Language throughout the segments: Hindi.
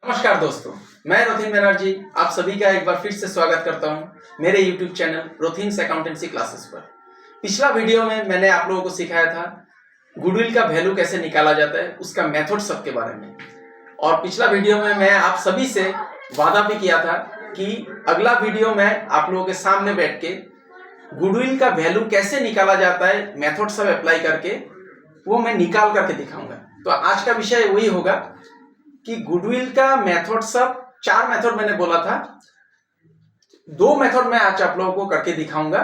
नमस्कार दोस्तों, मैं रोथिन बनर्जी आप सभी का एक बार फिर से स्वागत करता हूं मेरे YouTube चैनल रोथिन्स अकाउंटेंसी क्लासेस पर। पिछला वीडियो में मैंने आप लोगों को सिखाया था गुडविल का वैल्यू कैसे निकाला जाता है, उसका मेथड सब के बारे में। और पिछला वीडियो में मैं आप सभी से वादा भी किया था कि अगला वीडियो में आप लोगों के सामने बैठ के गुडविल का वैल्यू कैसे निकाला जाता है मेथड सब अप्लाई करके वो मैं निकाल करके दिखाऊंगा। तो आज का विषय वही होगा कि गुडविल का मेथड सब 4 मेथड मैंने बोला था, 2 मेथड मैं आज आप लोगों को करके दिखाऊंगा।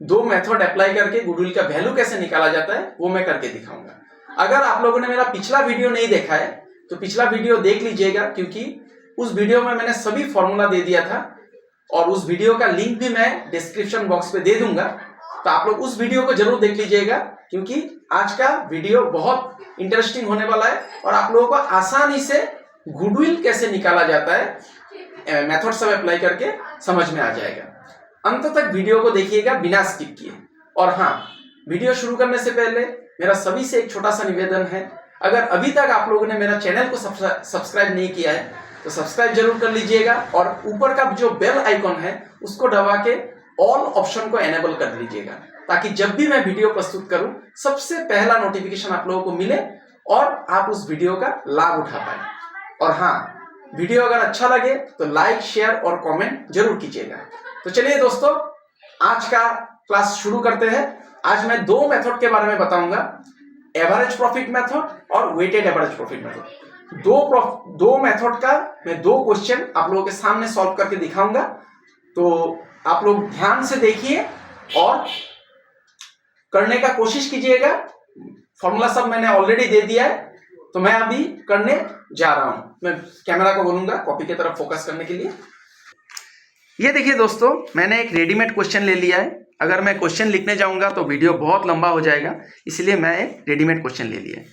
2 मेथड अप्लाई करके गुडविल का वैल्यू कैसे निकाला जाता है वो मैं करके दिखाऊंगा। अगर आप लोगों ने मेरा पिछला वीडियो नहीं देखा है तो पिछला वीडियो देख लीजिएगा, क्योंकि उस वीडियो में मैंने सभी फॉर्मूला दे दिया था और उस वीडियो का लिंक भी मैं डिस्क्रिप्शन बॉक्स पे दे दूंगा। तो आप लोग उस वीडियो को जरूर देख लीजिएगा, क्योंकि आज का वीडियो बहुत इंटरेस्टिंग होने वाला है और आप लोगों को आसानी से गुडविल कैसे निकाला जाता है मेथड सब अप्लाई करके समझ में आ जाएगा। अंत तक वीडियो को देखिएगा बिना स्किप किए। और हाँ, वीडियो शुरू करने से पहले मेरा सभी से एक छोटा सा निवेदन है, अगर अभी तक आप लोगों ने मेरा चैनल को सब्सक्राइब नहीं किया है तो सब्सक्राइब जरूर कर लीजिएगा और ऊपर का जो बेल आइकॉन है उसको दबा के ऑल ऑप्शन को एनेबल कर लीजिएगा, ताकि जब भी मैं वीडियो प्रस्तुत करूं सबसे पहला नोटिफिकेशन आप लोगों को मिले और आप उस वीडियो का लाभ उठा पाए। और हाँ, वीडियो अगर अच्छा लगे तो लाइक, शेयर और कमेंट जरूर कीजिएगा। तो चलिए दोस्तों, आज का क्लास शुरू करते हैं। आज मैं 2 मेथड के बारे में बताऊंगा, एवरेज प्रॉफिट मेथड और वेटेड एवरेज प्रॉफिट मेथड। दो मेथड का मैं 2 क्वेश्चन आप लोगों के सामने सॉल्व करके दिखाऊंगा। तो आप लोग ध्यान से देखिए और करने का कोशिश कीजिएगा। फॉर्मूला सब मैंने ऑलरेडी दे दिया है, तो मैं अभी करने जा रहा हूं। मैं कैमरा को बोलूंगा कॉपी की तरफ फोकस करने के लिए। ये देखिए दोस्तों, मैंने एक रेडीमेड क्वेश्चन ले लिया है। अगर मैं क्वेश्चन लिखने जाऊंगा तो वीडियो बहुत लंबा हो जाएगा, इसलिए मैं एक रेडीमेड क्वेश्चन ले लिया है।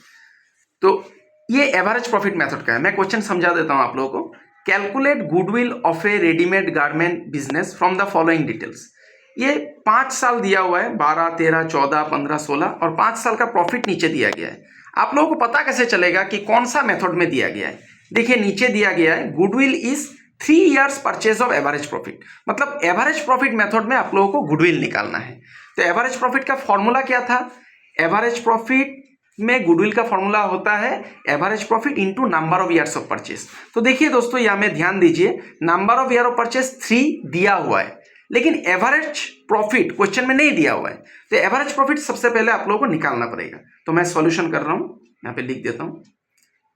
तो ये एवरेज प्रॉफिट मेथड का है। मैं क्वेश्चन समझा देता हूं आप लोगों को। Calculate goodwill of A readymade garment business from the following details. ये 5 साल दिया हुआ है, 12, 13, 14, 15, 16 और 5 साल का प्रॉफिट नीचे दिया गया है। आप लोगों को पता कैसे चलेगा कि कौन सा मेथड में दिया गया है? देखिए, नीचे दिया गया है goodwill is 3 years purchase of average profit. मतलब एवरेज प्रॉफिट मेथड में आप लोगों को गुडविल निकालना है। तो एवरेज प्रॉफिट का फॉर्मूला क्या था? एवरेज प्रॉफिट में गुडविल का फॉर्मूला होता है average profit into number of years of purchase. तो देखिए दोस्तों, यहां में ध्यान दीजिए, number of year of purchase 3 दिया हुआ है, लेकिन एवरेज प्रॉफिट क्वेश्चन में नहीं दिया हुआ है। तो एवरेज प्रॉफिट सबसे पहले आप लोगों को निकालना पड़ेगा। तो मैं सॉल्यूशन कर रहा हूं, यहां पे लिख देता हूं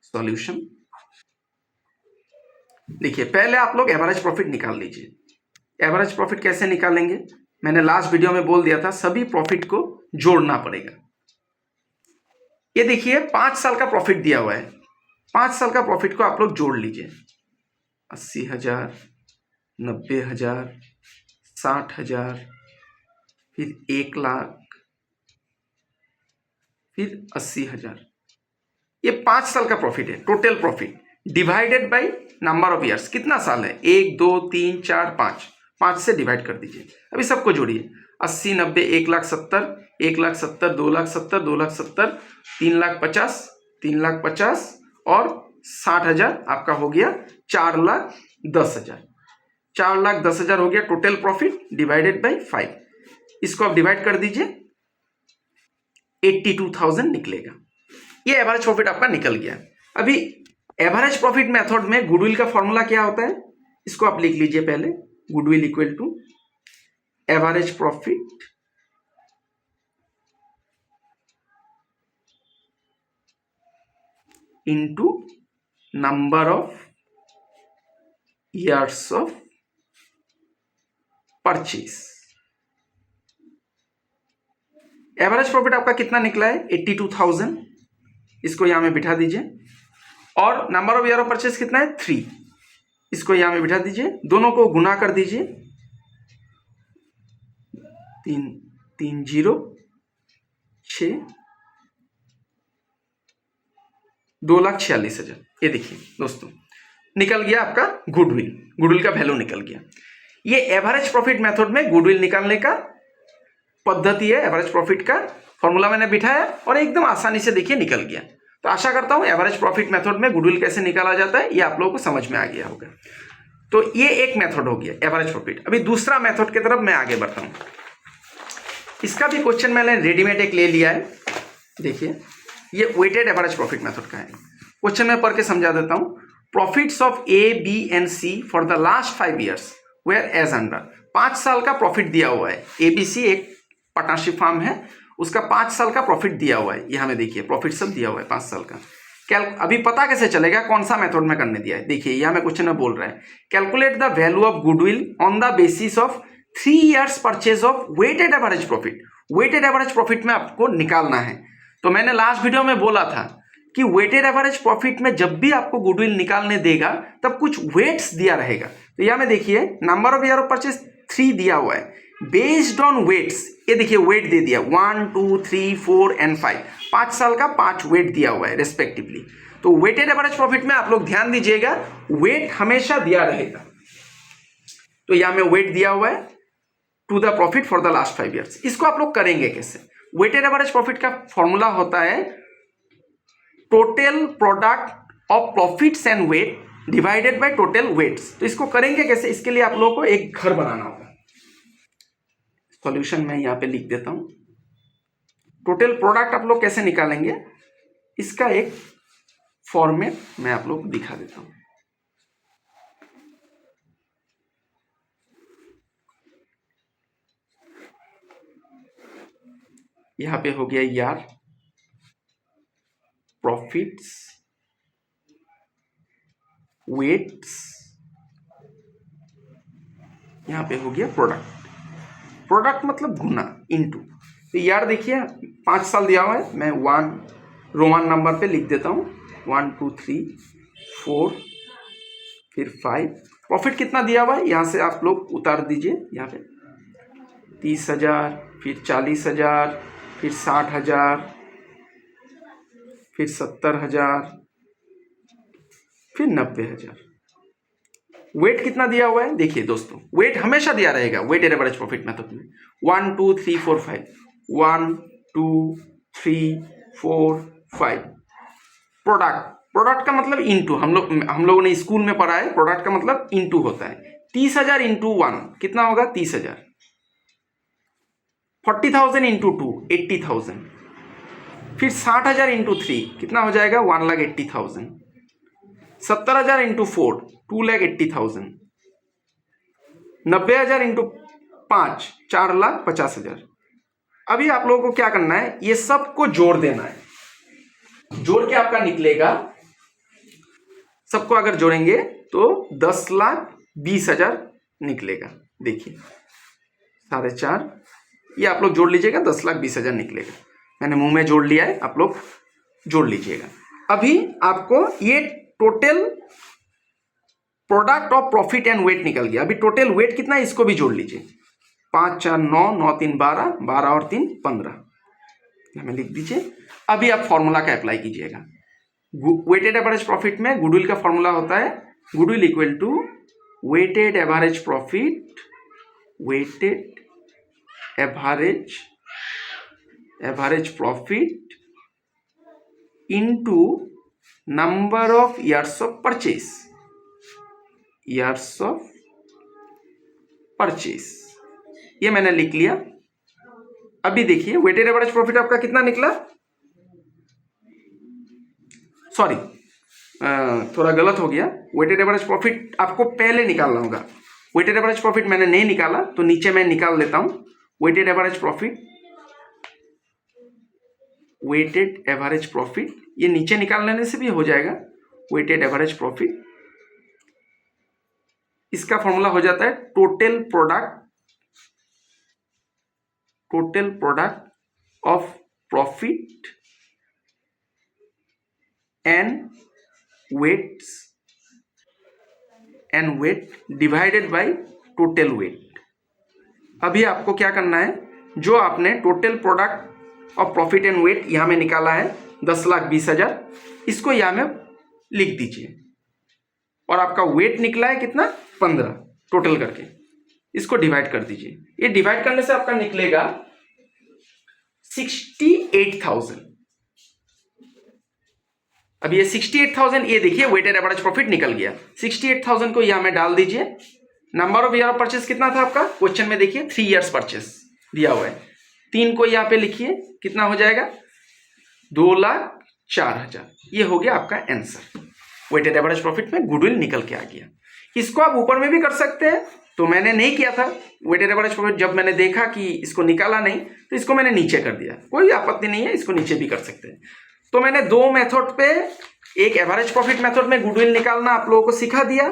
सॉल्यूशन। देखिए, पहले आप लोग एवरेज प्रॉफिट निकाल लीजिए। एवरेज प्रॉफिट कैसे निकालेंगे? मैंने लास्ट वीडियो में बोल दिया था, सभी प्रॉफिट को जोड़ना पड़ेगा। ये देखिए, 5 साल का प्रॉफिट दिया हुआ है। 5 साल का प्रॉफिट को आप लोग जोड़ लीजिए। 80,000, 90,000, 60,000, फिर 1 लाख, फिर 80,000। ये 5 साल का प्रॉफिट है, total profit divided by number of years. कितना साल है? 1, 2, 3, 4, 5। 5 से डिवाइड कर दीजिए। अभी सबको जोड़िए। 80, 90, 1,70,000, 1,70,000, 2,70,000, 2,70,000, 3,50,000, 3,50,000 और 60,000 आपका हो गया 4,10,000। 4,10,000 हो गया टोटल प्रॉफिट डिवाइडेड बाय 5। इसको आप डिवाइड कर दीजिए, 82,000 निकलेगा। ये एवरेज प्रॉफिट आपका निकल गया। अभी एवरेज प्रॉफिट मेथड में गुडविल का फॉर्मूला क्या होता है, इसको आप लिख लीजिए पहले। Goodwill equal to average profit into number of years of purchase. Average profit आपका कितना निकला है? 82,000। इसको यहां में बिठा दीजिए। और number of year of purchase कितना है? 3। इसको यहां में बिठा दीजिए। दोनों को गुना कर दीजिए। 3, 3, 0, 6, 2,46,000। ये देखिए दोस्तों, निकल गया आपका गुडविल। गुडविल का वैल्यू निकल गया। ये एवरेज प्रॉफिट मेथड में गुडविल निकालने का पद्धति है। एवरेज प्रॉफिट का फॉर्मूला मैंने बिठाया और एकदम आसानी से देखिए निकल गया। तो आशा करता हूं एवरेज प्रॉफिट मेथड में गुडविल कैसे निकाला जाता है ये आप लोगों को समझ में आ गया होगा। तो ये एक मेथड हो गया एवरेज प्रॉफिट। अभी दूसरा मेथड की तरफ मैं आगे बढ़ता हूं। इसका भी क्वेश्चन मैंने रेडीमेड एक ले लिया है। देखिए ये वेटेड एवरेज प्रॉफिट मेथड का है। क्वेश्चन में पढ़ के समझा देता हूं। Profits of A B and C for the last 5 years were as under. 5 साल का प्रॉफिट दिया हुआ है। एबीसी एक पार्टनरशिप फर्म है, उसका 5 साल का प्रॉफिट दिया हुआ है। यहां में देखिए प्रॉफिट सब दिया हुआ है 5 साल का। अभी पता कैसे चलेगा कौन सा मेथड में करने दिया है। देखिए यहां में क्वेश्चन में बोल रहा है calculate the value of goodwill on the basis of 3 years purchase of weighted average profit. Weighted average profit में आपको निकालना है। तो मैंने लास्ट वीडियो में बोला था कि वेटेड एवरेज प्रॉफिट में जब भी आपको गुडविल निकालने देगा तब कुछ वेट्स दिया रहेगा। तो यहां में देखिए number of year of purchase 3 दिया हुआ है। बेस्ड ऑन वेट्स, ये देखिए वेट दे दिया 1 2 3 4 एंड 5। 5 साल का 5 वेट दिया हुआ है रेस्पेक्टिवली। तो वेटेड एवरेज प्रॉफिट में आप लोग ध्यान दीजिएगा वेट हमेशा दिया रहेगा। तो यहां में वेट दिया हुआ है to the profit for the last 5 years। इसको आप लोग करेंगे कैसे। वेटेड एवरेज प्रॉफिट का फॉर्मूला होता है total product of profits and weight divided by total weights. तो इसको करेंगे कैसे, इसके लिए आप लोगों को एक घर बनाना होगा। सॉल्यूशन मैं यहां पे लिख देता हूं। टोटल प्रोडक्ट आप लोग कैसे निकालेंगे इसका एक फॉर्मेट मैं आप लोग को दिखा देता हूं। यहां पे हो गया यार प्रॉफिट्स वेट्स, यहां पे हो गया प्रोडक्ट। प्रोडक्ट मतलब गुना इनटू। तो यार देखिए 5 साल दिया हुआ है, मैं 1 रोमन नंबर पे लिख देता हूं 1 2 3 4 फिर 5। प्रॉफिट कितना दिया हुआ है यहां से आप लोग उतार दीजिए। यहाँ पे 30,000 फिर 40,000 फिर 60,000 फिर 70,000 फिर 90,000। वेट कितना दिया हुआ है देखिए दोस्तों, वेट हमेशा दिया रहेगा वेटेड एवरेज प्रॉफिट मेथड में 1 2 3 4 5 1 2 3 4 5। प्रोडक्ट का मतलब इनटू, हम लोगों ने स्कूल में पढ़ा है प्रोडक्ट का मतलब इनटू होता है। 30,000 इंटू 1 कितना होगा 30,000। 40,000 इंटू 2 80,000। फिर 60,000 इंटू 3 कितना हो जाएगा 1,80,000। 70,000 इंटू 4 2,80,000। 90,000 इंटू 5 4,50,000। अभी आप लोगों को क्या करना है ये सबको जोड़ देना है। जोड़ के आपका निकलेगा, सबको अगर जोड़ेंगे तो 10,20,000 निकलेगा। देखिए 4.5 ये आप लोग जोड़ लीजिएगा 10,20,000 निकलेगा। मैंने मुंह में जोड़ लिया है, आप लोग जोड़ लीजिएगा। अभी आपको ये total product of profit and weight निकल गया। अभी टोटल वेट कितना है इसको भी जोड़ लीजिए। 5 4 9 9 3 12 12 और 3 15 हमें लिख दीजिए। अभी आप फॉर्मूला का अप्लाई कीजिएगा। वेटेड एवरेज प्रॉफिट में गुडविल का फॉर्मूला होता है goodwill equal to weighted average profit, weighted average profit into number of years of purchase, years of purchase. ये मैंने लिख लिया। अभी देखिए वेटेड एवरेज प्रॉफिट आपका कितना निकला, सॉरी थोड़ा गलत हो गया। वेटेड एवरेज प्रॉफिट आपको पहले निकालना होगा। वेटेड एवरेज प्रॉफिट मैंने नहीं निकाला तो नीचे मैं निकाल लेता हूं। Weighted average profit, weighted average profit ये नीचे निकाल लेने से भी हो जाएगा। वेटेड एवरेज प्रॉफिट, इसका फॉर्मूला हो जाता है total product of profit and weight divided by total weight. अभी आपको क्या करना है, जो आपने total product of profit and weight यहां में निकाला है 10,20,000, इसको यहां में लिख दीजिए। और आपका वेट निकला है कितना 15 टोटल करके, इसको डिवाइड कर दीजिए। ये डिवाइड करने से आपका निकलेगा 68,000। अब ये 68,000, ये देखिए वेटेड एवरेज प्रॉफिट निकल गया। 68,000 को यहाँ में डाल दीजिए। Number of year of purchase कितना था आपका, क्वेश्चन में देखिए 3 इयर्स परचेस दिया हुआ है। 3 को यहाँ पे लिखिए, कितना हो जाएगा 2,04,000। ये हो गया आपका आंसर। वेटेड एवरेज प्रॉफिट में गुडविल निकल के आ गया। इसको आप ऊपर में भी कर सकते हैं, तो मैंने नहीं किया था। वेटेड एवरेज प्रॉफिट जब मैंने देखा कि इसको निकाला नहीं, तो इसको मैंने नीचे कर दिया। कोई आपत्ति नहीं है, इसको नीचे भी कर सकते हैं। तो मैंने 2 मेथड पे, एक एवरेज प्रॉफिट मेथड में गुडविल निकालना आप लोगों को सिखा दिया,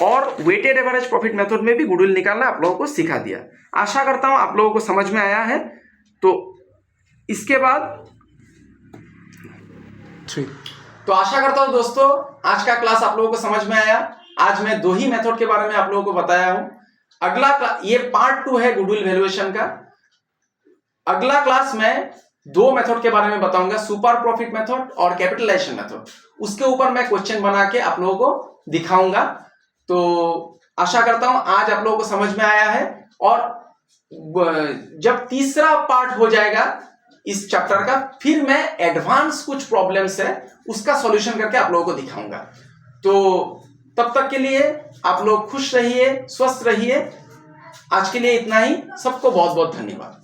और वेटेड एवरेज प्रॉफिट मेथड में भी गुडविल निकालना आप लोगों को सिखा दिया। आशा करता हूं आप लोगों को समझ में आया है। तो इसके बाद तो आशा करता हूं दोस्तों आज का क्लास आप लोगों को समझ में आया। आज मैं 2 ही मेथड के बारे में आप लोगों को बताया हूं। अगला ये पार्ट 2 है गुडविल वैल्यूएशन का। अगला क्लास में 2 मेथड के बारे में बताऊंगा, सुपर प्रॉफिट मेथड और कैपिटलाइजेशन मेथड। उसके ऊपर मैं क्वेश्चन बना के आप लोगों को दिखाऊंगा। तो आशा करता हूं आज आप लोगों को समझ में आया है, और जब तीसरा पार्ट हो जाएगा इस चैप्टर का, फिर मैं एडवांस कुछ प्रॉब्लम्स है उसका सॉल्यूशन करके आप लोगों को दिखाऊंगा। तो तब तक के लिए आप लोग खुश रहिए, स्वस्थ रहिए। आज के लिए इतना ही। सबको बहुत बहुत धन्यवाद।